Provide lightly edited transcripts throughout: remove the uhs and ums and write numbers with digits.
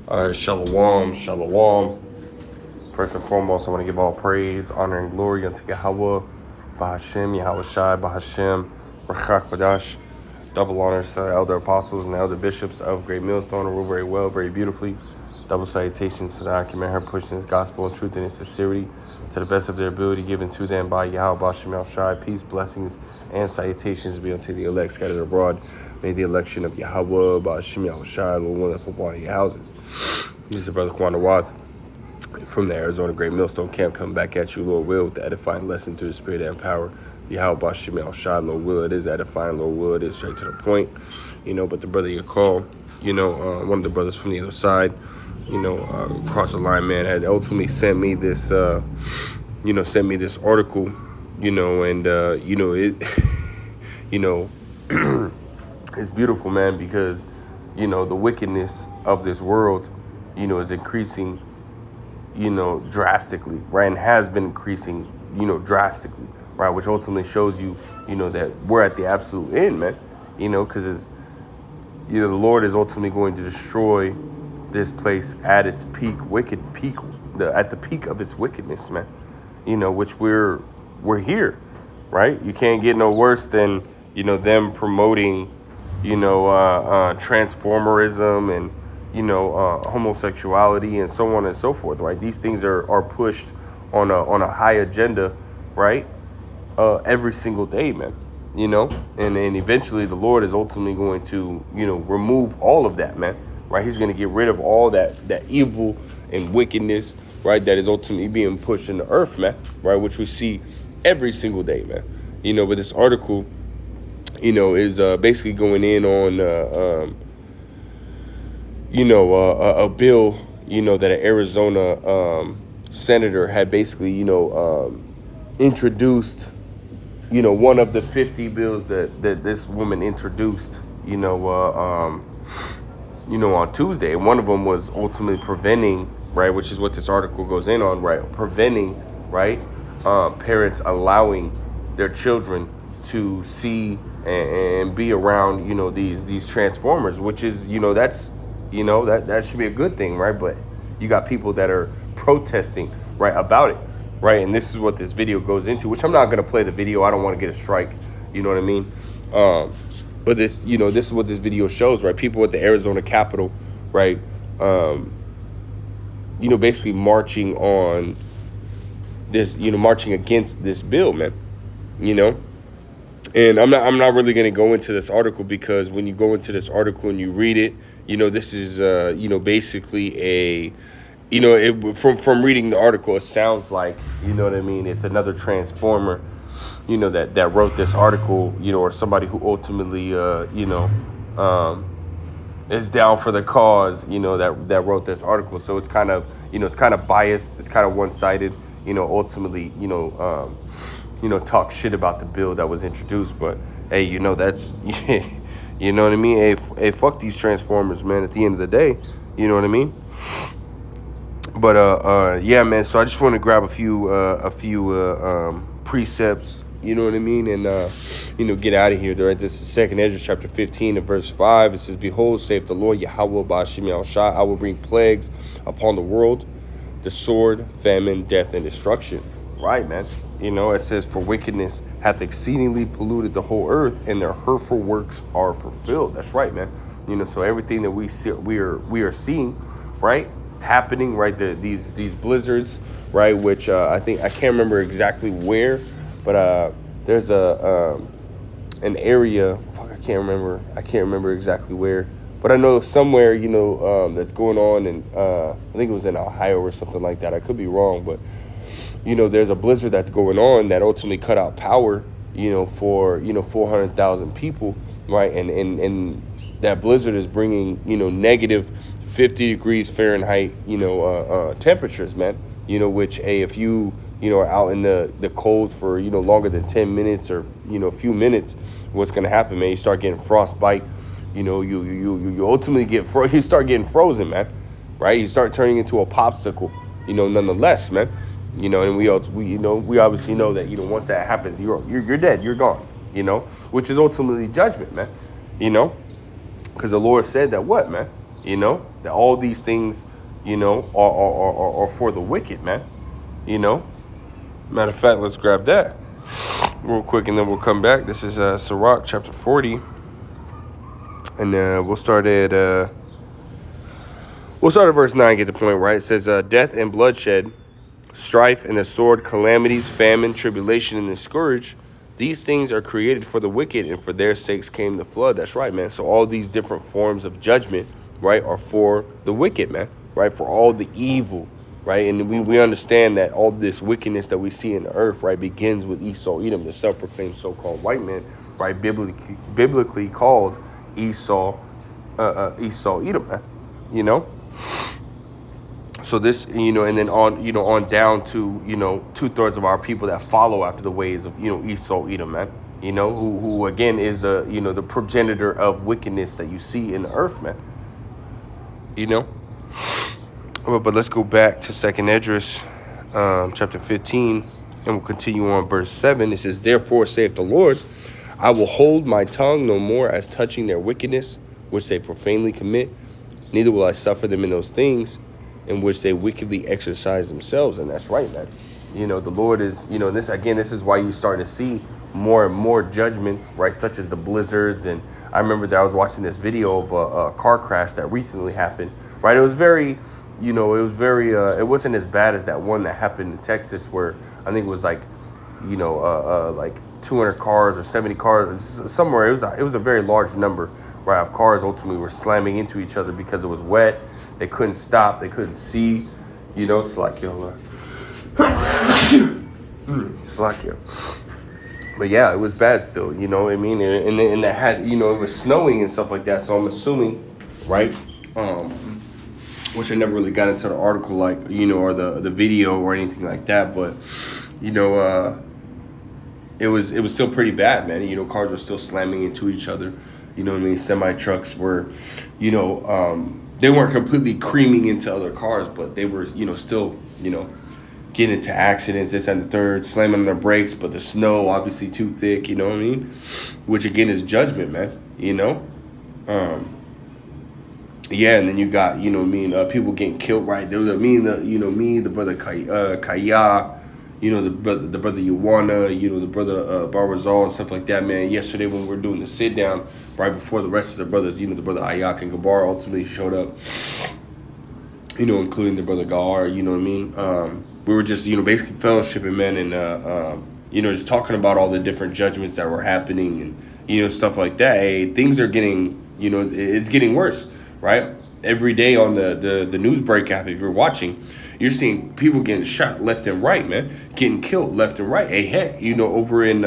All right, shalom, shalom. First and foremost, I want to give all praise, honor, and glory unto Yahweh, Bahashem, Yahweh Shai, Bahashem, Rachak Kodash. Double honors to the elder apostles and the elder bishops of Great Millstone, who rule very well, very beautifully. Double salutations to the Acumen, her pushing his gospel and truth and his sincerity to the best of their ability, given to them by Yahweh, Bahashem, Shai. Peace, blessings, and salutations be unto the elect scattered abroad. May the election of Yahweh, Bahashem, Yahweh Shai, Lord, one that put one of your houses. This is Brother Kwanda Wath from the Arizona Great Millstone Camp, coming back at you, Lord will, with the edifying lesson through the Spirit and power. Yahweh Bashim El Shai, Lord will, it is edifying, Lord will, it is straight to the point. But the brother you call, one of the brothers from the other side, across the line, man, had ultimately sent me this, article, it, it's beautiful, man, because, the wickedness of this world, is increasing, drastically, right? And has been increasing, drastically, right? Which ultimately shows you, that we're at the absolute end, man, because the Lord is ultimately going to destroy this place at its peak, at the peak of its wickedness, man, which we're here, right? You can't get no worse than, them promoting, transformerism and, homosexuality and so on and so forth, right? These things are pushed on a high agenda, right? Every single day, man, and eventually the Lord is ultimately going to, remove all of that, man, right? He's going to get rid of all that evil and wickedness, right? That is ultimately being pushed in the earth, man, right? Which we see every single day, man, but this article, is basically going in on, a bill, that an Arizona senator had basically, introduced, one of the 50 bills that this woman introduced, on Tuesday. And one of them was ultimately preventing, right, which is what this article goes in on, right, preventing, right, parents allowing their children to see and be around, these transformers, which is, that's, that should be a good thing, right? But you got people that are protesting, right, about it, right? And this is what this video goes into, which I'm not going to play the video. I don't want to get a strike, you know what I mean? But this, this is what this video shows, right? People at the Arizona Capitol, right, basically marching on this, marching against this bill, man, And I'm not really going to go into this article, because when you go into this article and you read it, this is, basically a, from reading the article, it sounds like, what I mean? It's another transformer, that wrote this article, or somebody who ultimately, is down for the cause, that wrote this article. So it's kind of, it's kind of biased. It's kind of one-sided, ultimately, talk shit about the bill that was introduced. But hey, that's, you know what I mean? Hey, fuck these transformers, man, at the end of the day, you know what I mean? But yeah, man, so I just want to grab a few precepts, you know what I mean, and get out of here. Right, this is 2nd Ezra chapter 15 and verse 5. It says, "Behold, saith the Lord Yahweh Ba'ashem El Shai, I will bring plagues upon the world, the sword, famine, death, and destruction." Right, man. It says, "For wickedness hath exceedingly polluted the whole earth, and their hurtful works are fulfilled." That's right, man. So everything that we see, we are seeing, right, happening, right, these blizzards, right, which I think, I can't remember exactly where, but there's an area, I can't remember exactly where, but I know somewhere, that's going on, and I think it was in Ohio or something like that. I could be wrong, but there's a blizzard that's going on that ultimately cut out power, for 400,000 people, right, and that blizzard is bringing, negative 50 degrees Fahrenheit, temperatures, man, which, if you, are out in the cold for, longer than 10 minutes or, a few minutes, what's going to happen, man? You start getting frostbite, you ultimately you start getting frozen, man, right? You start turning into a popsicle, nonetheless, man, and we obviously know that, once that happens, you're dead, you're gone, which is ultimately judgment, man, because the Lord said that what, man? You know, that all these things, you know, are for the wicked, man. You know, matter of fact, let's grab that real quick and then we'll come back. This is Sirach chapter 40. And we'll start at verse 9, get the point, right? It says, death and bloodshed, strife and the sword, calamities, famine, tribulation, and the scourge. These things are created for the wicked, and for their sakes came the flood. That's right, man. So all these different forms of judgment, right, are for the wicked, man, right? For all the evil, right? And we understand that all this wickedness that we see in the earth, right, begins with Esau, Edom, the self-proclaimed so-called white man, right, biblically called Esau, Edom, man, you know? So this, you know, and then on down to, 2/3 of our people that follow after the ways of, Esau, Edom, man, who again is the, the progenitor of wickedness that you see in the earth, man, But let's go back to 2nd Esdras, chapter 15, and we'll continue on verse 7. It says, therefore, saith the Lord, I will hold my tongue no more as touching their wickedness, which they profanely commit, neither will I suffer them in those things in which they wickedly exercise themselves. And that's right, man. The Lord is, this is why you're starting to see more and more judgments, right, such as the blizzards. And I remember that I was watching this video of a car crash that recently happened, right? It was very, it wasn't as bad as that one that happened in Texas where I think it was like, like 200 cars or 70 cars, somewhere. It was a very large number, right, of cars ultimately were slamming into each other because it was wet. They couldn't stop. They couldn't see. It's like, it's like, but yeah, it was bad still, what I mean? And that had, it was snowing and stuff like that. So I'm assuming, right, which I never really got into the article, like, or the video or anything like that. But, it was still pretty bad, man. Cars were still slamming into each other. Semi-trucks were, they weren't completely creaming into other cars, but they were, still, getting into accidents, this and the third, slamming on their brakes, but the snow obviously too thick, you know what I mean? Which again is judgment, man, Yeah, and then you got, people getting killed, right? There was the brother Kaya, the brother Yuana, the brother Barzal and stuff like that, man. Yesterday when we were doing the sit down, right before the rest of the brothers, the brother Ayak and Gabar ultimately showed up, including the brother Gar, you know what I mean? We were just, basically fellowshipping, man, and, just talking about all the different judgments that were happening and, stuff like that. Hey, things are getting, it's getting worse, right? Every day on the news break app, if you're watching, you're seeing people getting shot left and right, man, getting killed left and right. Hey, heck, over in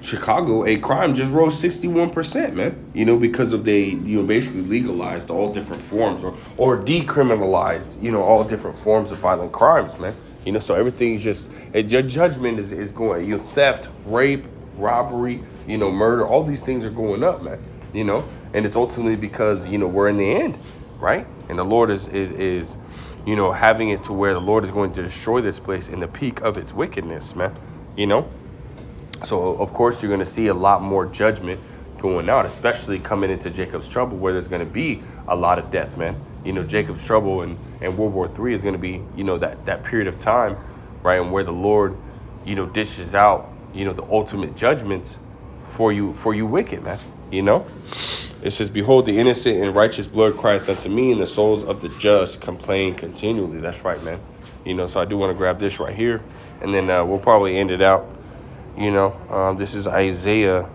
Chicago, a crime just rose 61%, man, because of they, basically legalized all different forms or decriminalized, all different forms of violent crimes, man. So everything's just, judgment is going, theft, rape, robbery, murder, all these things are going up, man, and it's ultimately because, we're in the end, right? And the Lord is having it to where the Lord is going to destroy this place in the peak of its wickedness, man, So, of course, you're going to see a lot more judgment going out, especially coming into Jacob's trouble, where there's going to be a lot of death, man. Jacob's trouble and World War III is going to be, that period of time, right, and where the Lord, dishes out, the ultimate judgments for you wicked, man, It says, behold, the innocent and righteous blood crieth unto me, and the souls of the just complain continually. That's right, man. So I do want to grab this right here, and then we'll probably end it out. This is Isaiah.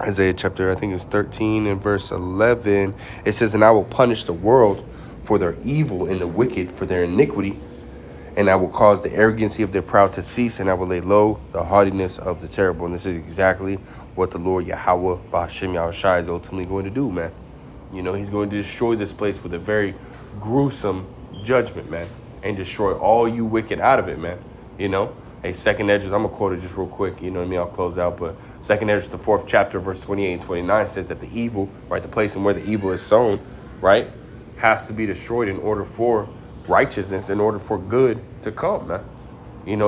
Isaiah chapter, I think it's 13 and verse 11. It says, and I will punish the world for their evil and the wicked for their iniquity. And I will cause the arrogancy of their proud to cease, and I will lay low the haughtiness of the terrible. And this is exactly what the Lord Yahweh Ba'ashem Yahushai is ultimately going to do, man. He's going to destroy this place with a very gruesome judgment, man, and destroy all you wicked out of it, man. Hey, 2nd Esdras, I'm going to quote it just real quick, I'll close out. But 2nd Esdras, the 4th chapter, verse 28 and 29 says that the evil, right, the place and where the evil is sown, right, has to be destroyed in order for righteousness, in order for good to come, man.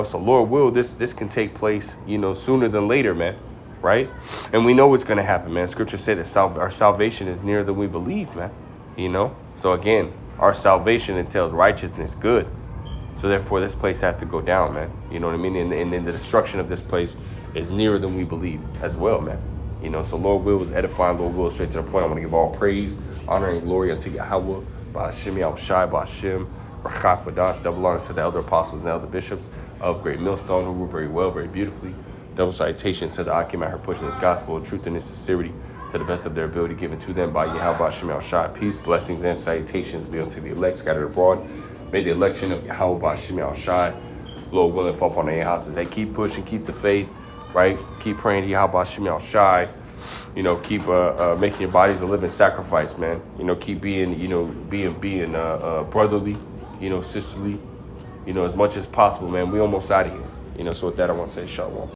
So Lord will, this can take place, sooner than later, man. right? And we know what's going to happen, man. Scripture said that our salvation is nearer than we believe, man. You know? So again, our salvation entails righteousness, good. So therefore, this place has to go down, man. You know what I mean? And then the destruction of this place is nearer than we believe as well, man. You know, so Lord will was edifying, Lord will straight to the point. I want to give all praise, honor, and glory unto Yahweh, Ba'ashim Yahushai, Ba'ashim, Rachak Badash, double honor to the elder apostles and elder bishops of Great Millstone, who rule very well, very beautifully. Double salutations to the Akim at her pushing this gospel in truth and in sincerity to the best of their ability given to them by Yahweh, Ba'ashim Yahushai. Peace, blessings, and salutations be unto the elect scattered abroad. May the election of Yahweh, Ba'ashim Yahushai, Lord willing, fall upon their houses. Hey, keep pushing, keep the faith, right? Keep praying to Yahweh, Ba'ashim Yahushai. You know, keep making your bodies a living sacrifice, man. You know, keep being, being brotherly, sisterly, as much as possible, man. We almost out of here. So with that, I want to say shalom.